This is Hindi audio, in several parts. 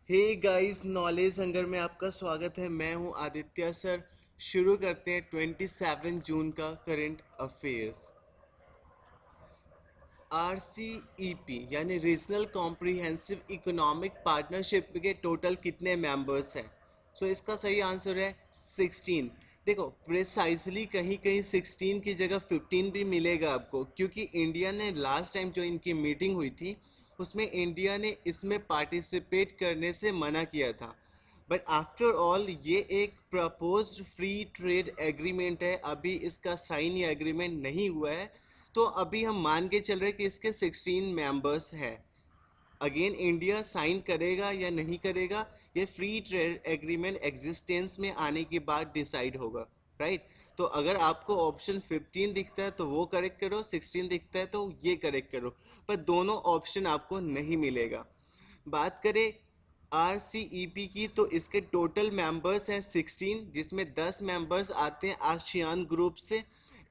हे गाइस, नॉलेज हंगर में आपका स्वागत है। मैं हूं आदित्य सर। शुरू करते हैं 27 जून का करंट अफेयर्स। आरसीईपी यानी रीजनल कॉम्प्रिहेंसिव इकोनॉमिक पार्टनरशिप के टोटल कितने मेंबर्स हैं? इसका सही आंसर है 16। देखो, प्रिसाइजली कहीं कहीं 16 की जगह 15 भी मिलेगा आपको, क्योंकि इंडिया ने लास्ट टाइम जो इनकी मीटिंग हुई थी उसमें इंडिया ने इसमें पार्टिसिपेट करने से मना किया था। बट आफ्टर ऑल ये एक प्रपोज्ड फ्री ट्रेड एग्रीमेंट है, अभी इसका साइन या एग्रीमेंट नहीं हुआ है। तो अभी हम मान के चल रहे हैं कि इसके 16 मेंबर्स हैं। अगेन इंडिया साइन करेगा या नहीं करेगा, ये फ्री ट्रेड एग्रीमेंट एग्जिस्टेंस में आने के बाद डिसाइड होगा, राइट। तो अगर आपको ऑप्शन 15 दिखता है तो वो करेक्ट करो, 16 दिखता है तो ये करेक्ट करो, पर दोनों ऑप्शन आपको नहीं मिलेगा। बात करें आरसीईपी की तो इसके टोटल मेंबर्स हैं 16, जिसमें 10 मेंबर्स आते हैं आसियान ग्रुप से।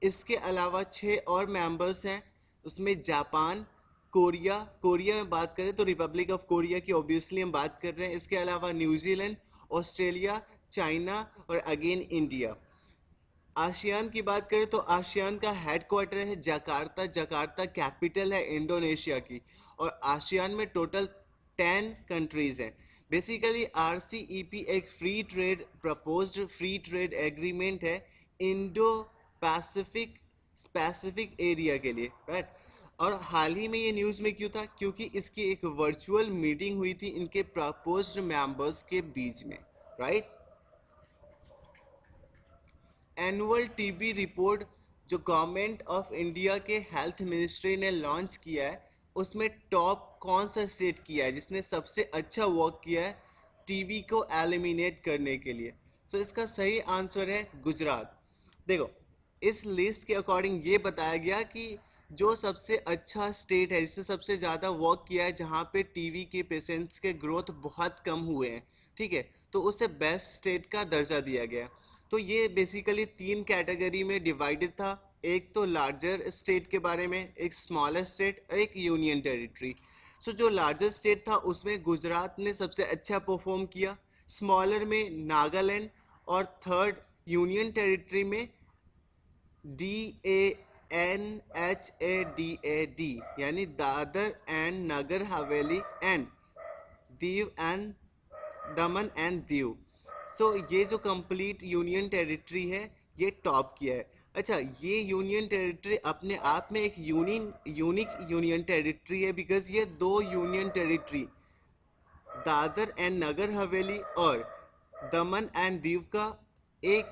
इसके अलावा 6 और मेंबर्स हैं, उसमें जापान, कोरिया, कोरिया में बात करें तो रिपब्लिक ऑफ कोरिया की ऑब्वियसली हम बात कर रहे हैं। इसके अलावा न्यूजीलैंड, ऑस्ट्रेलिया, चाइना और अगेन इंडिया। आसियान की बात करें तो आसियान का हेडक्वार्टर है जकार्ता, जकार्ता कैपिटल है इंडोनेशिया की। और आसियान में टोटल 10 कंट्रीज हैं। बेसिकली आरसीईपी एक free trade proposed free trade agreement है इंडो पैसिफिक स्पेसिफिक एरिया के लिए, राइट। और हाल ही में ये न्यूज़ में क्यों था? क्योंकि इसकी एक वर्चुअल मीटिंग हुई थी इनके प्रपोज्ड मेंबर्स के बीच में, राइट। एनुअल टीबी रिपोर्ट जो गवर्नमेंट ऑफ इंडिया के हेल्थ मिनिस्ट्री ने लॉन्च किया है, उसमें टॉप कौन सा स्टेट किया है जिसने सबसे अच्छा वर्क किया है टीबी को एलिमिनेट करने के लिए? इसका सही आंसर है गुजरात। देखो, इस लिस्ट के अकॉर्डिंग ये बताया गया कि जो सबसे अच्छा स्टेट है जिसने सबसे ज़्यादा वर्क किया है, जहाँ पे टीवी के पेशेंट्स के ग्रोथ बहुत कम हुए हैं, ठीक है, तो उसे बेस्ट स्टेट का दर्जा दिया गया। तो ये बेसिकली 3 कैटेगरी में डिवाइडेड था। एक तो लार्जर स्टेट के बारे में, एक स्मॉलर स्टेट और एक यूनियन टेरिटरी। जो लार्जर स्टेट था उसमें गुजरात ने सबसे अच्छा परफॉर्म किया, स्मॉलर में नागालैंड, और थर्ड यूनियन टेरिटरी में DANHADAD यानी Dadar and Nagar Haveli and Diu and Daman and Diu. ये जो कंप्लीट यूनियन टेरिटरी है ये टॉप किया है। अच्छा, ये यूनियन टेरिटरी अपने आप में एक यूनिक यूनियन टेरिटरी है, बिकॉज ये दो union territory Dadar and Nagar Haveli और दमन एंड दीव का एक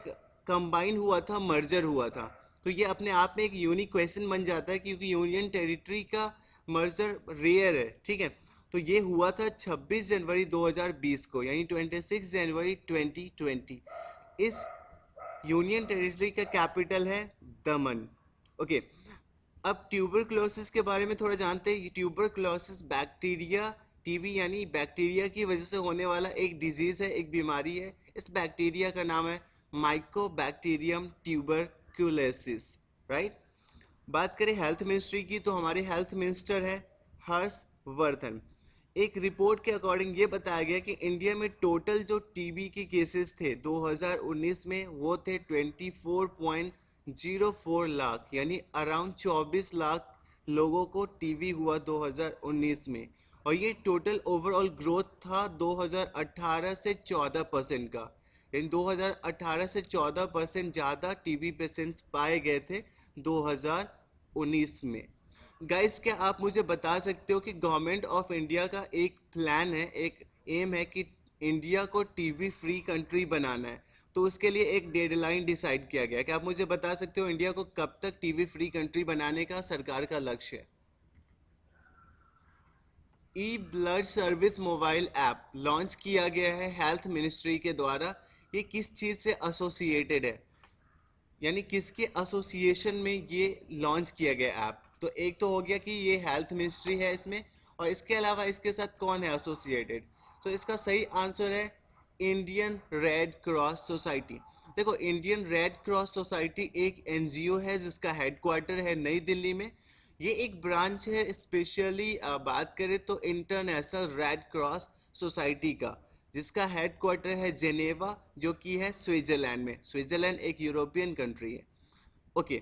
कंबाइन हुआ था, मर्जर हुआ था। तो ये अपने आप में एक यूनिक क्वेश्चन बन जाता है, क्योंकि यूनियन टेरिटरी का मर्जर रेयर है, ठीक है। तो ये हुआ था 26 जनवरी 2020 को, यानी 26 जनवरी 2020। इस यूनियन टेरिटरी का कैपिटल है दमन। ओके, अब ट्यूबरक्लोसिस के बारे में थोड़ा जानते हैं। ट्यूबरक्लोसिस बैक्टीरिया, टीबी यानी बैक्टीरिया की वजह से होने वाला एक डिजीज़ है, एक बीमारी है। इस बैक्टीरिया का नाम है माइकोबैक्टीरियम ट्यूबरक्यूलोसिस, राइट। बात करें हेल्थ मिनिस्ट्री की तो हमारे हेल्थ मिनिस्टर है हर्षवर्धन। एक रिपोर्ट के अकॉर्डिंग ये बताया गया कि इंडिया में टोटल जो टीबी के केसेस थे 2019 में, वो थे 24.04 लाख, यानी अराउंड 24 लाख लोगों को टीबी हुआ 2019 में। और ये टोटल ओवरऑल ग्रोथ था 2018 से 14% का। इन 2018 से 14% ज़्यादा टीबी पेशेंट्स पाए गए थे 2019 में। गाइस, क्या आप मुझे बता सकते हो कि गवर्नमेंट ऑफ इंडिया का एक प्लान है, एक एम है कि इंडिया को टीबी फ्री कंट्री बनाना है, तो उसके लिए एक डेडलाइन डिसाइड किया गया है। क्या आप मुझे बता सकते हो इंडिया को कब तक टीबी फ्री कंट्री बनाने का सरकार का लक्ष्य है? E blood service mobile app launch किया गया है हेल्थ मिनिस्ट्री के द्वारा। ये किस चीज़ से एसोसिएटेड है, यानी किसके एसोसिएशन में ये लॉन्च किया गया ऐप? तो एक तो हो गया कि ये हेल्थ मिनिस्ट्री है इसमें, और इसके अलावा इसके साथ कौन है एसोसिएटेड? तो इसका सही आंसर है इंडियन रेड क्रॉस सोसाइटी। देखो, इंडियन रेड क्रॉस सोसाइटी एक एनजीओ है जिसका हेडक्वार्टर है नई दिल्ली में। ये एक ब्रांच है, स्पेशली बात करें तो इंटरनेशनल रेड क्रॉस सोसाइटी का, जिसका हेडक्वार्टर है जेनेवा, जो कि है स्विट्जरलैंड में। स्विट्जरलैंड एक यूरोपियन कंट्री है। ओके,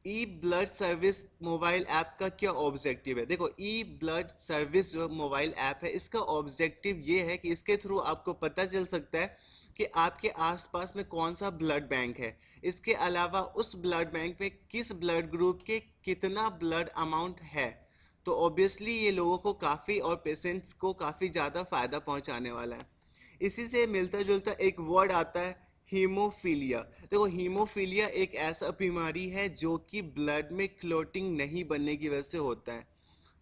ई ब्लड सर्विस मोबाइल ऐप का क्या ऑब्जेक्टिव है? देखो, ई ब्लड सर्विस जो मोबाइल ऐप है, इसका ऑब्जेक्टिव ये है कि इसके थ्रू आपको पता चल सकता है कि आपके आसपास में कौन सा ब्लड बैंक है। इसके अलावा उस ब्लड बैंक में किस ब्लड ग्रुप के कितना ब्लड अमाउंट है। तो ऑब्वियसली ये लोगों को काफ़ी, और पेशेंट्स को काफ़ी ज़्यादा फ़ायदा पहुंचाने वाला है। इसी से मिलता जुलता एक वर्ड आता है हीमोफीलिया। देखो, हीमोफीलिया एक ऐसा बीमारी है जो कि ब्लड में क्लोटिंग नहीं बनने की वजह से होता है,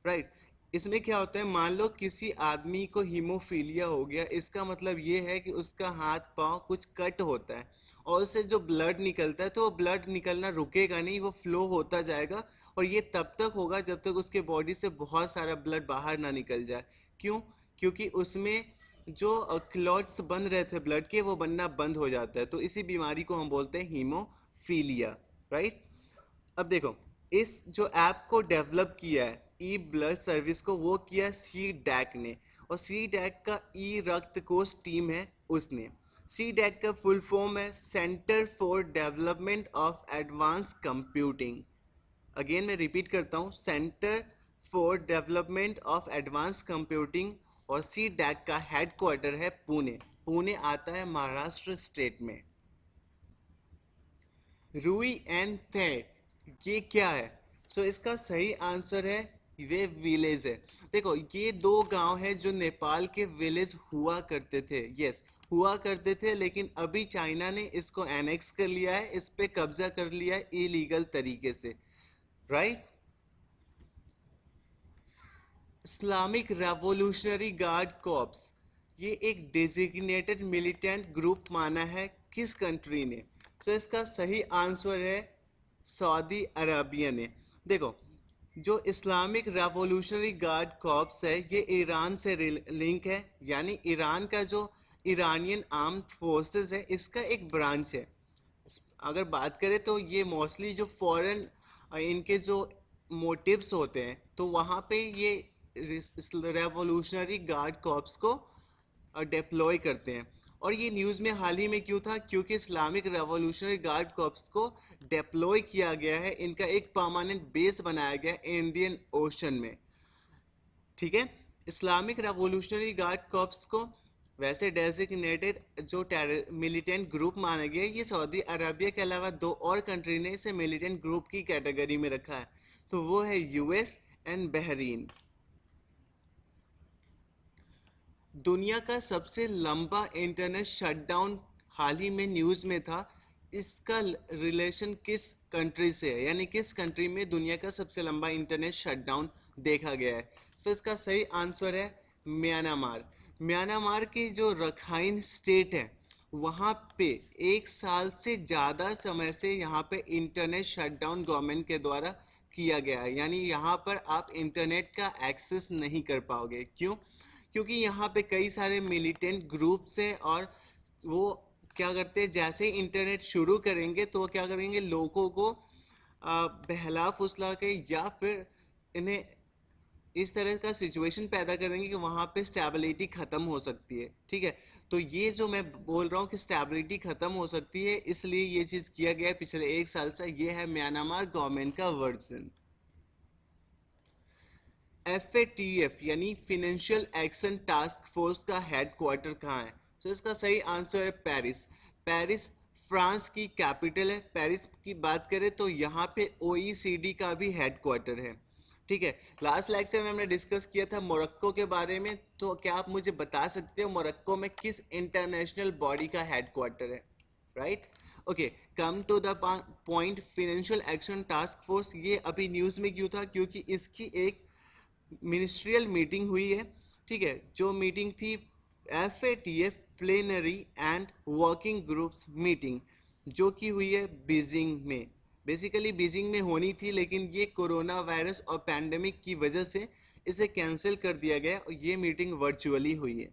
राइट। इसमें क्या होता है, मान लो किसी आदमी को हीमोफीलिया हो गया, इसका मतलब ये है कि उसका हाथ पांव कुछ कट होता है, और उससे जो ब्लड निकलता है तो वो ब्लड निकलना रुकेगा नहीं, वो फ्लो होता जाएगा। और ये तब तक होगा जब तक उसके बॉडी से बहुत सारा ब्लड बाहर ना निकल जाए। क्यों? क्योंकि उसमें जो क्लॉट्स बन रहे थे ब्लड के, वो बनना बंद हो जाता है। तो इसी बीमारी को हम बोलते हैं हीमोफीलिया, राइट। अब देखो, इस जो ऐप को डेवलप किया है, ई ब्लड सर्विस को, वो किया सी डैक ने। और सी डैक का ई रक्त कोष टीम है उसने। सी डैक का फुल फॉर्म है centre for development of advance computing. Again मैं रिपीट करता हूँ, centre for development of advance computing. और सी डैक का हेडक्वार्टर है पुणे। पुणे आता है महाराष्ट्र स्टेट में। रुई एंड थे, ये क्या है? इसका सही आंसर है, वे विलेज है। देखो, ये दो गांव है जो नेपाल के विलेज हुआ करते थे। यस, हुआ करते थे, लेकिन अभी चाइना ने इसको एनेक्स कर लिया है, इस पे कब्जा कर लिया है इलीगल तरीके से, right. Islamic revolutionary guard corps, ये एक डेजिग्नेटेड मिलिटेंट ग्रुप माना है किस कंट्री ने? इसका सही आंसर है सऊदी अरबिया ने। देखो, जो इस्लामिक रेवोल्यूशनरी गार्ड कॉर्प्स है, ये ईरान से लिंक है, यानी ईरान का जो ईरानियन आर्म्ड फोर्सेस है, इसका एक ब्रांच है। अगर बात करें तो ये मोस्टली जो फॉरेन इनके जो मोटिव्स होते हैं, तो वहाँ पे ये रेवोल्यूशनरी गार्ड कॉर्प्स को डिप्लॉय करते हैं। और ये न्यूज़ में हाल ही में क्यों था? क्योंकि इस्लामिक रेवोल्यूशनरी गार्ड कॉर्प्स को डिप्लॉय किया गया है, इनका एक परमानेंट बेस बनाया गया है इंडियन ओशन में, ठीक है। इस्लामिक रेवोल्यूशनरी गार्ड कॉर्प्स को वैसे डेजिग्नेटेड जो मिलिटेंट ग्रुप माना गया है, ये सऊदी अरबिया के अलावा दो और कंट्री ने इसे मिलिटेंट ग्रुप की कैटेगरी में रखा है, तो वो है यूएस एंड बहरीन। दुनिया का सबसे लंबा इंटरनेट शटडाउन हाल ही में न्यूज़ में था, इसका रिलेशन किस कंट्री से है, यानी किस कंट्री में दुनिया का सबसे लंबा इंटरनेट शटडाउन देखा गया है? इसका सही आंसर है म्यांमार। म्यांमार की जो रखाइन स्टेट है, वहाँ पे एक साल से ज़्यादा समय से यहाँ पे इंटरनेट शटडाउन गवर्नमेंट के द्वारा किया गया है, यानी यहाँ पर आप इंटरनेट का एक्सेस नहीं कर पाओगे। क्यों? क्योंकि यहाँ पे कई सारे मिलिटेंट ग्रुप्स हैं, और वो क्या करते हैं, जैसे ही इंटरनेट शुरू करेंगे तो वो क्या करेंगे, लोगों को बहला फुसला के या फिर इन्हें इस तरह का सिचुएशन पैदा करेंगे कि वहाँ पे स्टेबिलिटी ख़त्म हो सकती है, ठीक है। तो ये जो मैं बोल रहा हूँ कि स्टेबिलिटी ख़त्म हो सकती है, इसलिए ये चीज़ किया गया है पिछले एक साल से। ये है म्यांमार गवर्नमेंट का वर्जन। FATF यानी फिनेंशियल एक्शन टास्क फोर्स का हेडक्वार्टर कहाँ है? इसका सही आंसर है पेरिस। पेरिस फ्रांस की कैपिटल है। पेरिस की बात करें तो यहाँ पे OECD का भी हेडक्वार्टर है, ठीक है। लास्ट लेक्चर में हमने डिस्कस किया था मोरक्को के बारे में, तो क्या आप मुझे बता सकते हो मोरक्को में किस इंटरनेशनल बॉडी का हेडक्वार्टर है, right? Okay, come to the point, financial action task force ये अभी न्यूज़ में क्यों था? क्योंकि इसकी एक मिनिस्ट्रियल मीटिंग हुई है, ठीक है। जो मीटिंग थी FATF plenary and working groups meeting, जो कि हुई है बीजिंग में। बेसिकली बीजिंग में होनी थी, लेकिन ये कोरोना वायरस और पैंडेमिक की वजह से इसे कैंसिल कर दिया गया और ये मीटिंग वर्चुअली हुई है,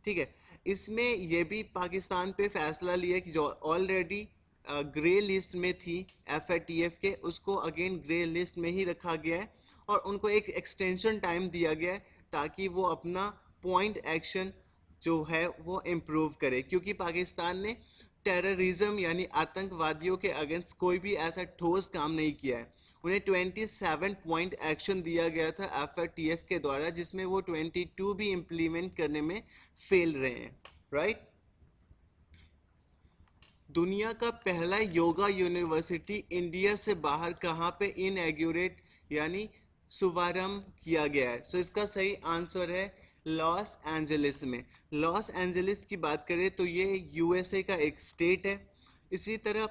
ठीक है। इसमें यह भी पाकिस्तान पे फैसला लिया कि जो ऑलरेडी ग्रे लिस्ट में थी FATF के, उसको अगेन ग्रे लिस्ट में ही रखा गया है, और उनको एक एक्सटेंशन टाइम दिया गया है ताकि वो अपना पॉइंट एक्शन जो है वो इम्प्रूव करे, क्योंकि पाकिस्तान ने टेररिज्म यानी आतंकवादियों के अगेंस्ट कोई भी ऐसा ठोस काम नहीं किया है। उन्हें 27 पॉइंट एक्शन दिया गया था FATF के द्वारा, जिसमें वो 22 भी इम्प्लीमेंट करने में फेल रहे हैं, राइट। दुनिया का पहला योगा यूनिवर्सिटी इंडिया से बाहर कहाँ पे इनएग्यूरेट यानी शुभारंभ किया गया है? सो इसका सही आंसर है लॉस एंजलिस में। लॉस एंजलिस की बात करें तो ये USA का एक स्टेट है। इसी तरह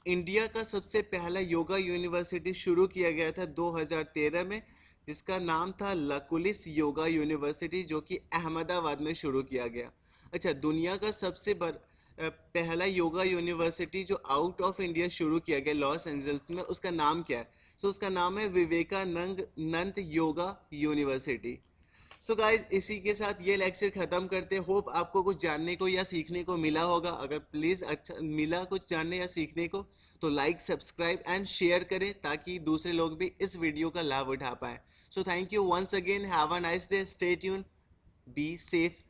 इंडिया का सबसे पहला योगा यूनिवर्सिटी शुरू किया गया था 2013 में, जिसका नाम था लकुलिस योगा यूनिवर्सिटी, जो कि अहमदाबाद में शुरू किया गया। अच्छा, दुनिया का सबसे पहला योगा यूनिवर्सिटी जो आउट ऑफ इंडिया शुरू किया गया लॉस एंजल्स में, उसका नाम क्या है? सो उसका नाम है Vivekananda yoga university. So guys, इसी के साथ ये लेक्चर ख़त्म करते हैं। होप आपको कुछ जानने को या सीखने को मिला होगा। अगर प्लीज़ अच्छा मिला कुछ जानने या सीखने को, तो लाइक, सब्सक्राइब एंड शेयर करें ताकि दूसरे लोग भी इस वीडियो का लाभ उठा पाएँ। So thank you once again, have a nice day, stay tune, be safe.